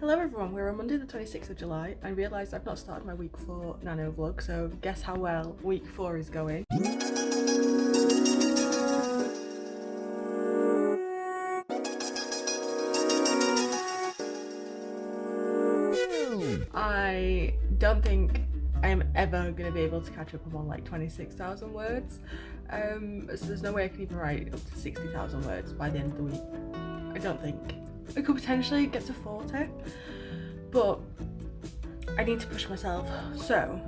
Hello everyone, we're on Monday the 26th of July. I realised I've not started my week 4 nano vlog, so guess how well week 4 is going. I don't think I am ever going to be able to catch up on like 26,000 words, so there's no way I can even write up to 60,000 words by the end of the week. I don't think. I could potentially get to 40, but I need to push myself. So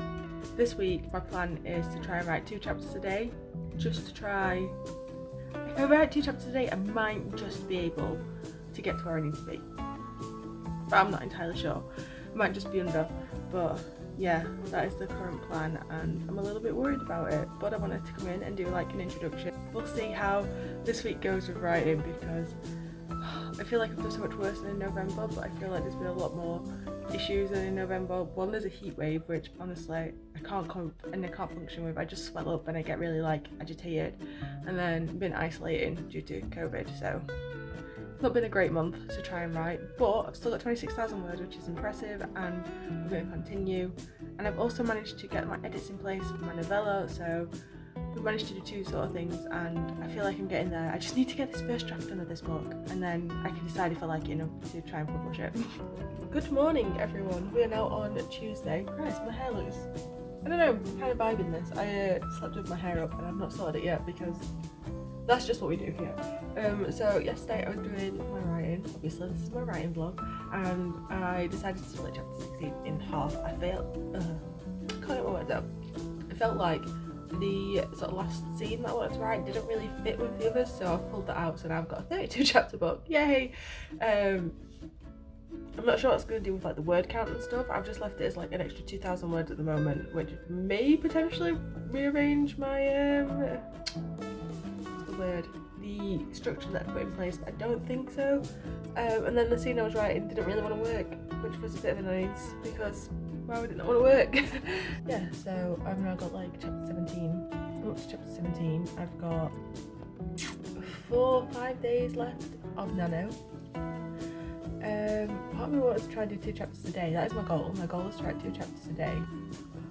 this week my plan is to try and write 2 chapters a day, just to try. If I write 2 chapters a day, I might just be able to get to where I need to be, but I'm not entirely sure. I might just be under, but yeah, that is the current plan and I'm a little bit worried about it, but I wanted to come in and do like an introduction. We'll see how this week goes with writing, because I feel like I've done so much worse than in November, but I feel like there's been a lot more issues than in November. One, there's a heat wave, which honestly I can't cope and I can't function with. I just swell up and I get really like agitated, and then been isolating due to COVID, so it's not been a great month to try and write, but I've still got 26,000 words, which is impressive, and I'm going to continue. And I've also managed to get my edits in place for my novella, so we've managed to do 2 sort of things, and I feel like I'm getting there. I just need to get this first draft done of this book, and then I can decide if I like it enough to try and publish it. Good morning everyone, we are now on Tuesday. Christ, my hair loose. I don't know, I'm kind of vibing this. I slept with my hair up and I've not sorted it yet because that's just what we do here. So yesterday I was doing my writing, obviously this is my writing vlog, and I decided to split chapter 16 in half. I can't get my words out. I felt like the sort of last scene that I wanted to write didn't really fit with the others, so I've pulled that out, so now I've got a 32 chapter book, yay! I'm not sure what it's going to do with like the word count and stuff. I've just left it as like an extra 2,000 words at the moment, which may potentially rearrange my what's the word? The structure that I put in place, but I don't think so. And then the scene I was writing didn't really want to work, which was a bit of an annoyance because why would it not want to work? Yeah, so I've now got like chapter 17. I'm up to chapter 17. I've got 5 days left of nano. Part of me wants to try and do 2 chapters a day. That is my goal. My goal is to write 2 chapters a day.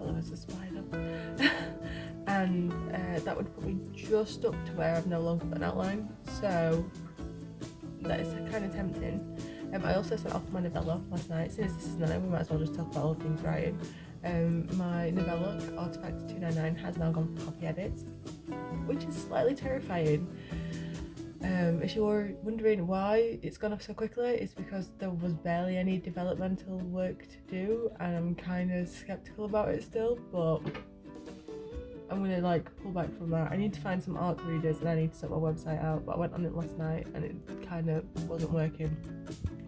Oh, there's a spider. And that would put me just up to where I've no longer got an outline. So that is kind of tempting. I also sent off my novella last night. Since this is nano, we might as well just talk about all things writing. My novella, Artifact 299, has now gone for copy edits, which is slightly terrifying. If you were wondering why it's gone off so quickly, it's because there was barely any developmental work to do, and I'm kind of skeptical about it still, but I'm gonna like pull back from that. I need to find some ARC readers and I need to sort my website out, but I went on it last night and it kind of wasn't working,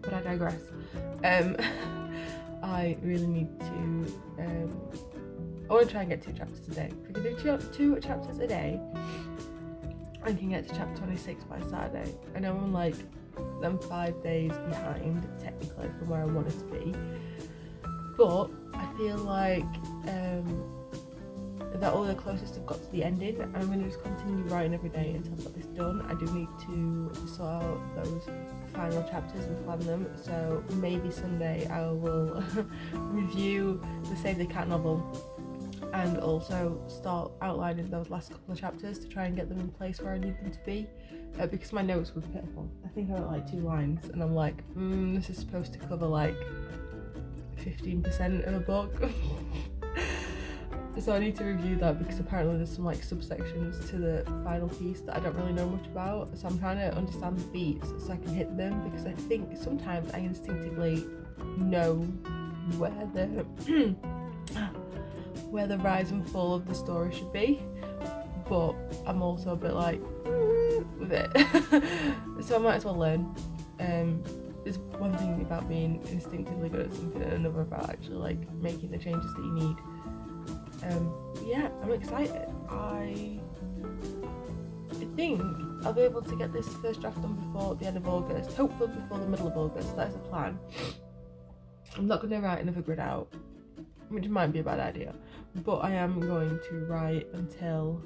but I digress. I really need to I want to try and get 2 chapters a day. If I can do 2 chapters a day, I can get to chapter 26 by Saturday. I know I'm like, I'm 5 days behind technically from where I wanted to be, but I feel like that all the closest I've got to the ending, and I'm going to just continue writing every day until I've got this done. I do need to sort out those final chapters and plan them, so maybe Sunday I will review the Save the Cat novel and also start outlining those last couple of chapters to try and get them in place where I need them to be, because my notes were pitiful. I think I wrote like 2 lines and I'm like, this is supposed to cover like 15% of a book. So I need to review that, because apparently there's some like subsections to the final piece that I don't really know much about, so I'm trying to understand the beats so I can hit them, because I think sometimes I instinctively know where the rise and fall of the story should be, but I'm also a bit like with it. So I might as well learn. There's one thing about being instinctively good at something and another about actually like making the changes that you need. Yeah, I'm excited. I think I'll be able to get this first draft done before the end of August, hopefully before the middle of August. That is the plan. I'm not going to write another grid out, which might be a bad idea, but I am going to write until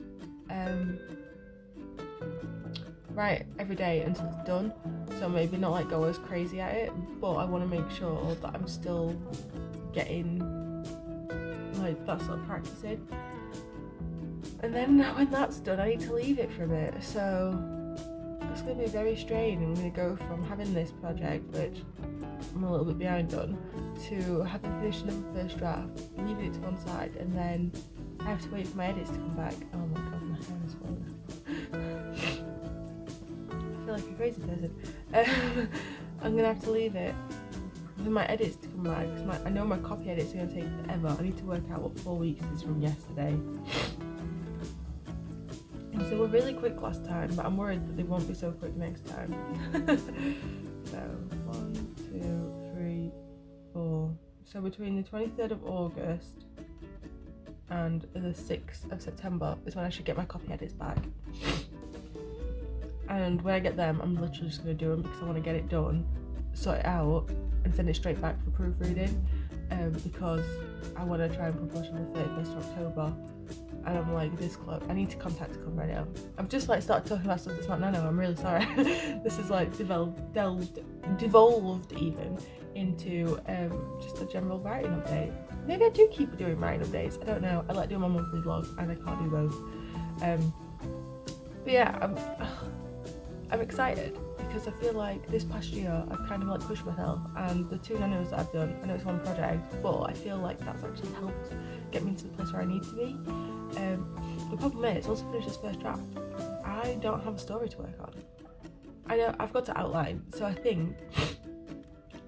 write every day until it's done. So maybe not like go as crazy at it, but I want to make sure that I'm still getting like that sort of practice in. And then when that's done, I need to leave it for a bit. So it's going to be very strange. I'm going to go from having this project, which I'm a little bit behind on, to having finished the first draft, leaving it to one side, and then I have to wait for my edits to come back. Oh my god, my hair is falling. I feel like a crazy person. I'm going to have to leave it for my edits to come back, because I know my copy edits are going to take forever. I need to work out what 4 weeks is from yesterday. So we're really quick last time, but I'm worried that they won't be so quick next time. So 1, 2, 3, 4. So between the 23rd of August and the 6th of September is when I should get my copy edits back. And when I get them, I'm literally just going to do them because I want to get it done, sort it out, and send it straight back for proofreading. Because I want to try and publish on the 31st of October. And I'm like this close. I need to contact Come Radio. I've just like started talking about stuff that's not Nano. I'm really sorry. This is like devolved even into just a general writing update. Maybe I do keep doing writing updates. I don't know. I like doing my monthly vlog and I can't do both. But yeah, I'm excited because I feel like this past year I've kind of like pushed myself, and the 2 nanos that I've done, I know it's one project, but I feel like that's actually helped get me to the place where I need to be. The problem is, once I finish this first draft, I don't have a story to work on. I know I've got to outline, so I think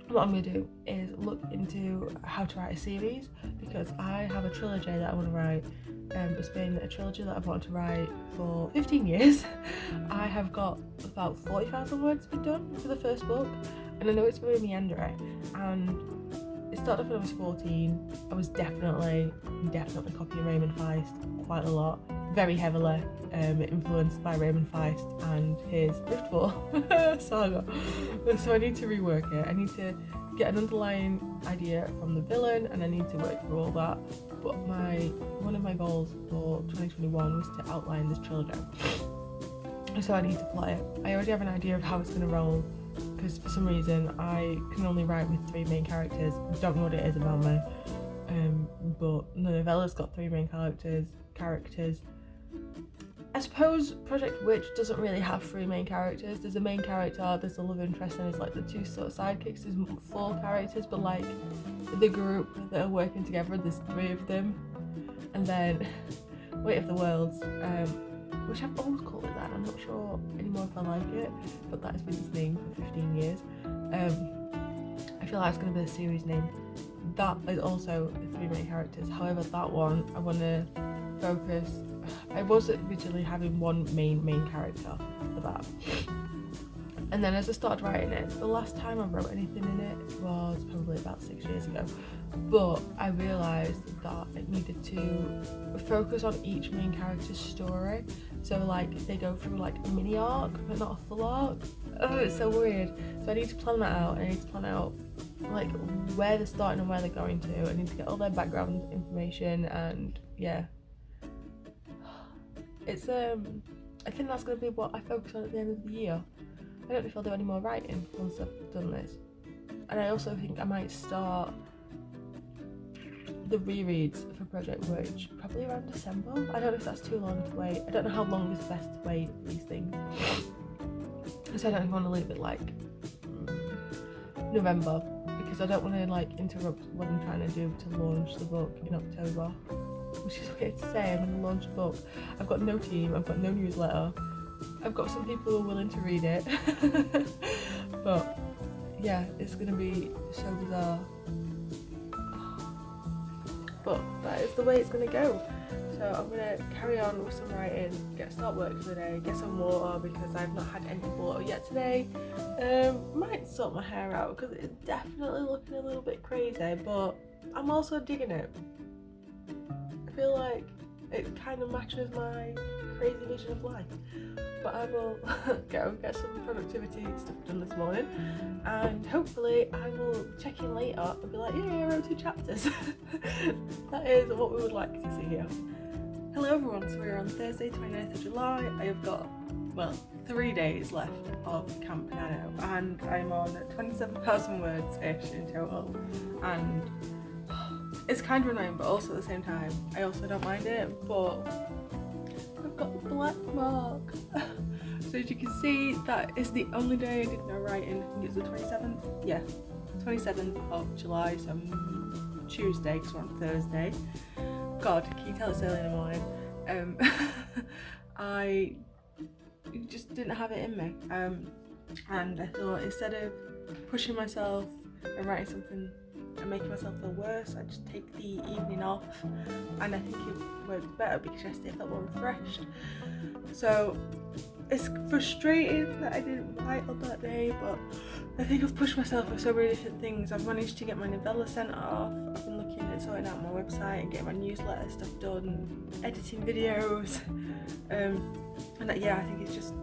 what I'm going to do is look into how to write a series, because I have a trilogy that I want to write. It's been a trilogy that I've wanted to write for 15 years. I have got about 40,000 words been done for the first book, and I know it's very meandering, and it started off when I was 14. I was definitely copying Raymond Feist quite a lot, very heavily influenced by Raymond Feist and his Riftfall saga. So I need to rework it. I need to get an underlying idea from the villain, and I need to work through all that. But one of my goals for 2021 was to outline this trilogy. So I need to plot it. I already have an idea of how it's going to roll, because for some reason I can only write with 3 main characters. I don't know what it is about me, but the novella's got 3 main characters. I suppose Project Witch doesn't really have 3 main characters. There's a main character, there's a love interest, and there's like the 2 sort of sidekicks. There's 4 characters, but like the group that are working together, there's 3 of them. And then Weight of the Worlds, which I've always called it that. I'm not sure anymore if I like it, but that has been its name for 15 years. I feel like it's going to be the series name. That is also the 3 main characters. However, that one I want to focus. I was originally having 1 main character for that, and then as I started writing it, the last time I wrote anything in it was probably about 6 years ago, but I realised that it needed to focus on each main character's story. So like they go through like a mini arc but not a full arc. Oh, it's so weird. So I need to plan that out. I need to plan out like where they're starting and where they're going to. I need to get all their background information, and yeah, it's I think that's going to be what I focus on at the end of the year. I don't know if I'll do any more writing once I've done this. And I also think I might start the rereads for Project Witch probably around December. I don't know if that's too long to wait. I don't know how long is best to wait for these things. So I don't want to leave it like November, because I don't want to like interrupt what I'm trying to do to launch the book in October. Which is weird to say, I'm going to launch a book. I've got no team, I've got no newsletter. I've got some people who are willing to read it. But yeah, it's going to be so bizarre. But that is the way it's going to go. So I'm going to carry on with some writing, start work for the day, get some water because I've not had any water yet today. Might sort my hair out because it's definitely looking a little bit crazy, but I'm also digging it. I feel like it kind of matches my crazy vision of life. But I will go get some productivity stuff done this morning, and hopefully I will check in later and be like, yeah, I wrote 2 chapters. That is what we would like to see here. Hello everyone, so we're on Thursday 29th of July. I have got well, 3 days left of Camp Nano, and I'm on 27,000 words-ish in total, and it's kind of annoying, but also at the same time, I also don't mind it, but I've got the black mark. So as you can see, that is the only day I did no writing. I think it's the 27th, yeah, 27th of July, so Tuesday, because we're on Thursday. God, can you tell it's early in the morning? I just didn't have it in me, and I thought instead of pushing myself and writing something and making myself feel worse, I'd just take the evening off, and I think it worked better because yesterday I felt more refreshed. So it's frustrating that I didn't write on that day, but I think I've pushed myself with so many different things. I've managed to get my novella sent off, I've been looking at sorting out my website and getting my newsletter stuff done, editing videos, and yeah, I think it's just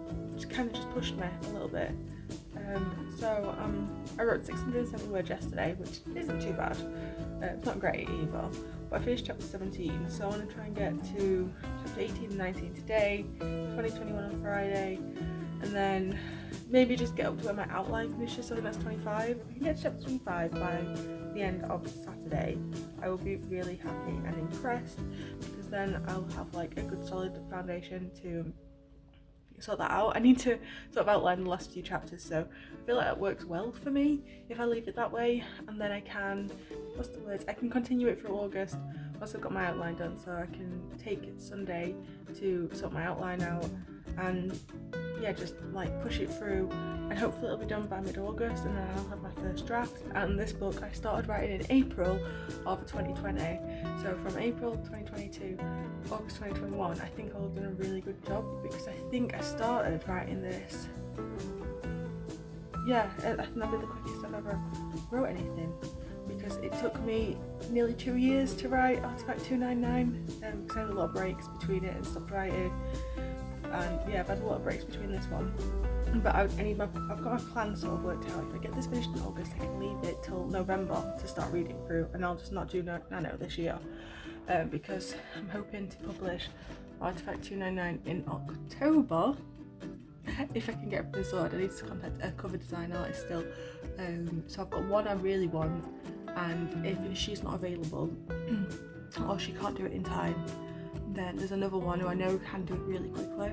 kind of just pushed me a little bit. So I wrote 607 words yesterday, which isn't too bad. It's not great either, but I finished chapter 17, so I want to try and get to chapter 18 and 19 today, 2021 on Friday, and then maybe just get up to where my outline finishes, so that's 25. If I can get to chapter 25 by the end of Saturday, I will be really happy and impressed, because then I'll have like a good solid foundation to sort that out. I need to sort of outline the last few chapters, so I feel like it works well for me if I leave it that way, and then I can, I can continue it through August once I've got my outline done, so I can take Sunday to sort my outline out and yeah, just like push it through, and hopefully it'll be done by mid-August, and then I'll have my first draft. And this book I started writing in April of 2020, so from April 2020 to August 2021 I think I've done a really good job, because I think I started writing this, yeah, I think that'll be the quickest I've ever wrote anything, because it took me nearly 2 years to write Artifact 299, because I had a lot of breaks between it and stopped writing. And yeah, I've had a lot of breaks between this one, but I've got my plan sort of worked out. If I get this finished in August, I can leave it till November to start reading through, and I'll just not do Nano this year, because I'm hoping to publish Artifact 299 in October. If I can get everything sorted, I need to contact a cover design artist still. So I've got one I really want, and if she's not available or she can't do it in time, then there's another one who I know can do it really quickly,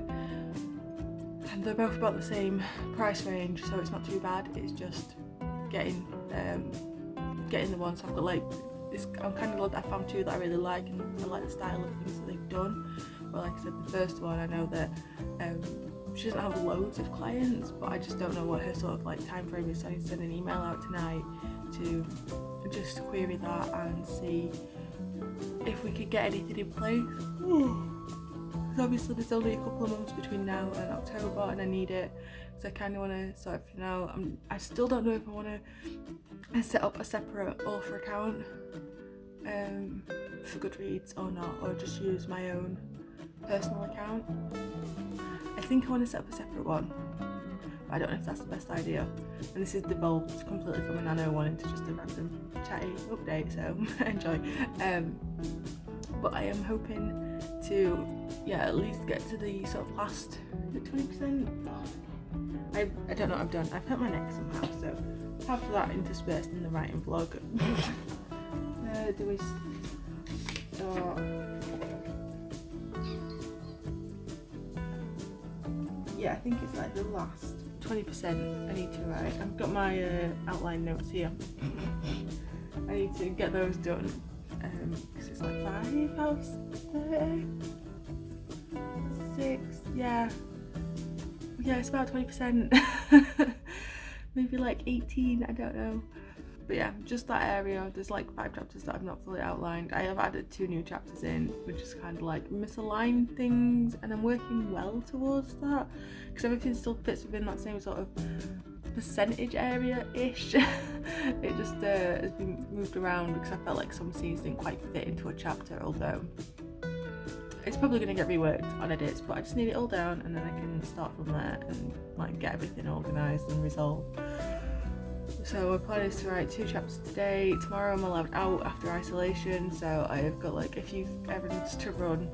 and they're both about the same price range, so it's not too bad. It's just getting the ones. So I've got like this, I'm kind of glad that I found two that I really like, and I like the style of things that they've done. But like I said, the first one, I know that she doesn't have loads of clients, but I just don't know what her sort of like time frame is, so I need to send an email out tonight to just query that and see if we could get anything in place. Obviously there's only a couple of months between now and October, and I need it, so I kind of want to sort of now. I still don't know if I want to set up a separate author account for Goodreads or not, or just use my own personal account. I think I want to set up a separate one, but I don't know if that's the best idea. And this is devolved completely from a Nano one into just a random chatty update, so enjoy. But I am hoping to, yeah, at least get to the sort of last 20%. I don't know what I've done. I've hurt my neck somehow, so have that interspersed in the writing vlog. Do we start? Yeah, I think it's like the last 20% I need to write. I've got my outline notes here. I need to get those done, because it's like 5 out of 30, 6, yeah, it's about 20%, maybe like 18, I don't know. But yeah, just that area. There's like 5 chapters that I've not fully outlined. I have added 2 new chapters in, which is kind of like misaligned things, and I'm working well towards that, because everything still fits within that same sort of percentage area-ish. It just has been moved around because I felt like some scenes didn't quite fit into a chapter, although it's probably going to get reworked on edits, but I just need it all down, and then I can start from there and like get everything organised and resolved. So my plan is to write 2 chapters today. Tomorrow I'm allowed out after isolation, so I've got like a few errands to run.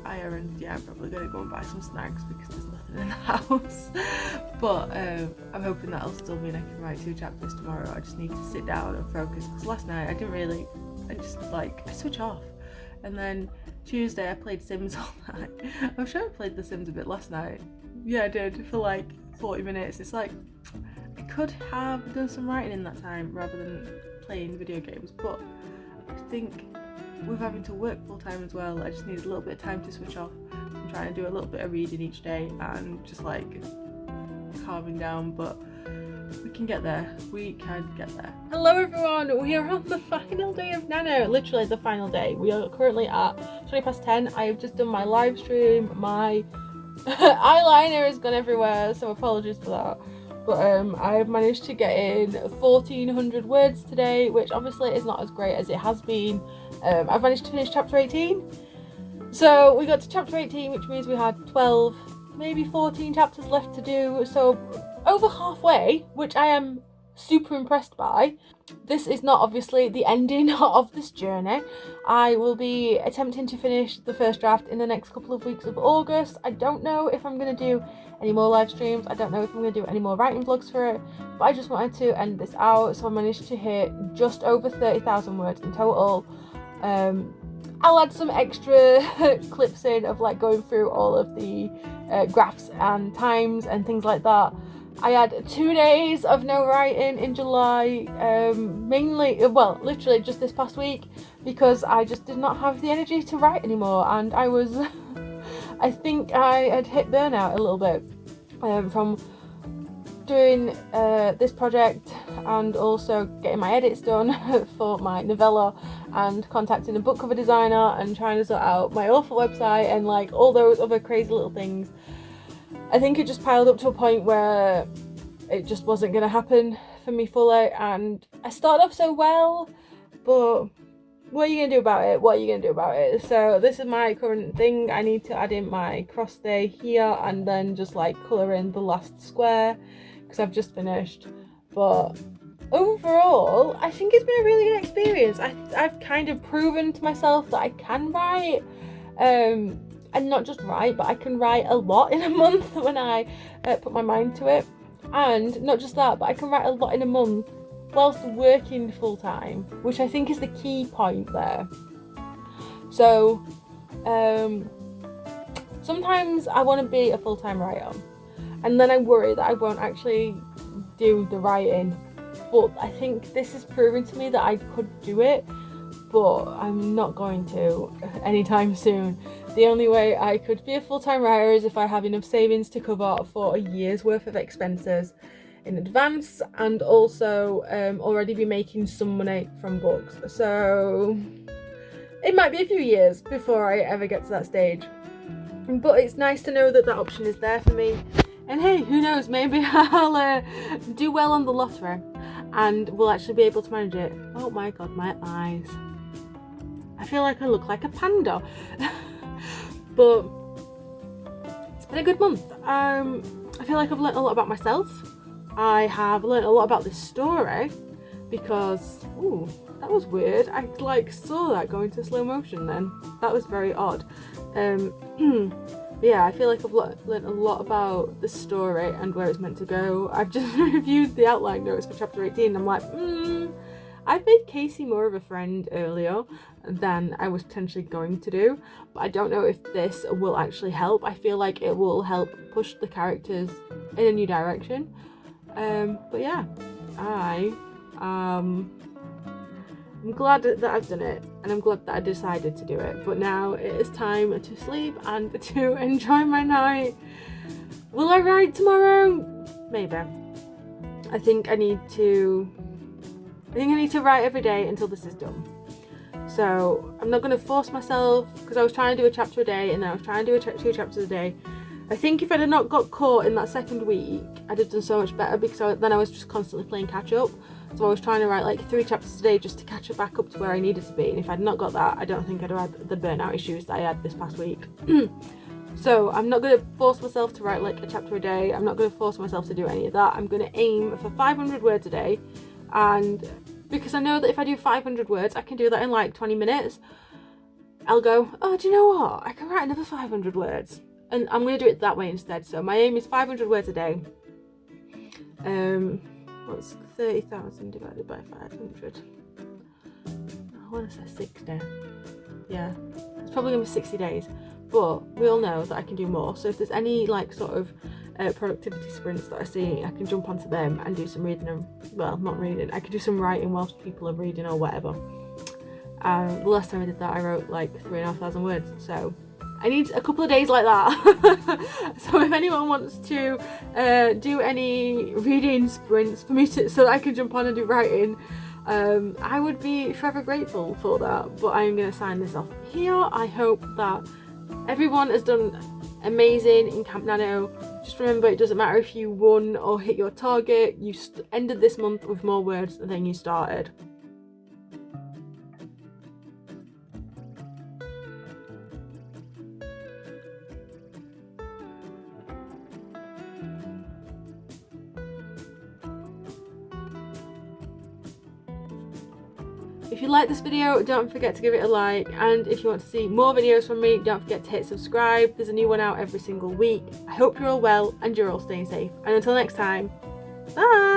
higher, and yeah, I'm probably gonna go and buy some snacks because there's nothing in the house. But I'm hoping that'll still mean I can write 2 chapters tomorrow. I just need to sit down and focus, because last night I switch off. And then Tuesday I played Sims all night. I'm sure I played The Sims a bit last night. Yeah, I did, for like 40 minutes. It's like, I could have done some writing in that time rather than playing video games, but I think with having to work full time as well, I just need a little bit of time to switch off. I'm trying to do a little bit of reading each day and just like calming down, but we can get there. We can get there. Hello everyone, we are on the final day of Nano, literally the final day. We are currently at 10:20. I have just done my live stream. My eyeliner has gone everywhere, so apologies for that. But I have managed to get in 1,400 words today, which obviously is not as great as it has been. I've managed to finish chapter 18. So we got to chapter 18, which means we had 12, maybe 14 chapters left to do. So over halfway, which I am super impressed by. This is not obviously the ending of this journey. I will be attempting to finish the first draft in the next couple of weeks of August. I don't know if I'm going to do any more live streams. I don't know if I'm going to do any more writing vlogs for it, but I just wanted to end this out. So I managed to hit just over 30,000 words in total. I'll add some extra clips in of like going through all of the graphs and times and things like that. I had 2 days of no writing in July, literally just this past week, because I just did not have the energy to write anymore, and I was I think I had hit burnout a little bit from doing this project and also getting my edits done for my novella and contacting a book cover designer and trying to sort out my awful website and like all those other crazy little things. I think it just piled up to a point where it just wasn't going to happen for me fully, and I started off so well, but what are you going to do about it? What are you going to do about it? So this is my current thing. I need to add in my cross stay here and then just like colour in the last square because I've just finished. But overall, I think it's been a really good experience. I've kind of proven to myself that I can write. And not just write, but I can write a lot in a month when I put my mind to it. And not just that, but I can write a lot in a month whilst working full time, which I think is the key point there. So sometimes I want to be a full-time writer, and then I worry that I won't actually do the writing. But I think this has proven to me that I could do it, but I'm not going to anytime soon. The only way I could be a full-time writer is if I have enough savings to cover for a year's worth of expenses in advance, and also already be making some money from books. So it might be a few years before I ever get to that stage, but it's nice to know that that option is there for me. And hey, who knows, maybe I'll do well on the lottery and we'll actually be able to manage it. Oh my god, my eyes. I feel like I look like a panda. But it's been a good month. I feel like I've learnt a lot about myself. I have learnt a lot about this story because, ooh, that was weird. I like saw that go into slow motion then. That was very odd. Yeah, I feel like I've learnt a lot about the story and where it's meant to go. I've just reviewed the outline notes for chapter 18 and I'm like, I made Casey more of a friend earlier than I was potentially going to do, but I don't know if this will actually help. I feel like it will help push the characters in a new direction. But yeah, I'm glad that I've done it, and I'm glad that I decided to do it. But now it is time to sleep and to enjoy my night. Will I write tomorrow? Maybe. I think I need to write every day until this is done. So I'm not going to force myself, because I was trying to do a chapter a day and then I was trying to do 2 chapters a day. I think if I had not got caught in that second week, I'd have done so much better, because then I was just constantly playing catch up. So I was trying to write like 3 chapters a day just to catch it back up to where I needed to be. And if I'd not got that, I don't think I'd have had the burnout issues that I had this past week. So I'm not going to force myself to write like a chapter a day. I'm not going to force myself to do any of that. I'm going to aim for 500 words a day. And because I know that if I do 500 words, I can do that in like 20 minutes. I'll go, oh, do you know what? I can write another 500 words. And I'm going to do it that way instead. So my aim is 500 words a day. What's 30,000 divided by 500? I want to say 60. Yeah, it's probably going to be 60 days. But we all know that I can do more. So if there's any like sort of productivity sprints that I see, I can jump onto them and do some reading. And, well, not reading. I can do some writing whilst people are reading or whatever. The last time I did that, I wrote like 3,500 words. So I need a couple of days like that. So if anyone wants to do any reading sprints for me so that I can jump on and do writing, I would be forever grateful for that. But I'm going to sign this off here. I hope that everyone has done amazing in Camp Nano. Just remember, it doesn't matter if you won or hit your target. You ended this month with more words than you started. If you like this video, don't forget to give it a like, and if you want to see more videos from me, don't forget to hit subscribe. There's a new one out every single week. I hope you're all well and you're all staying safe, and until next time, bye!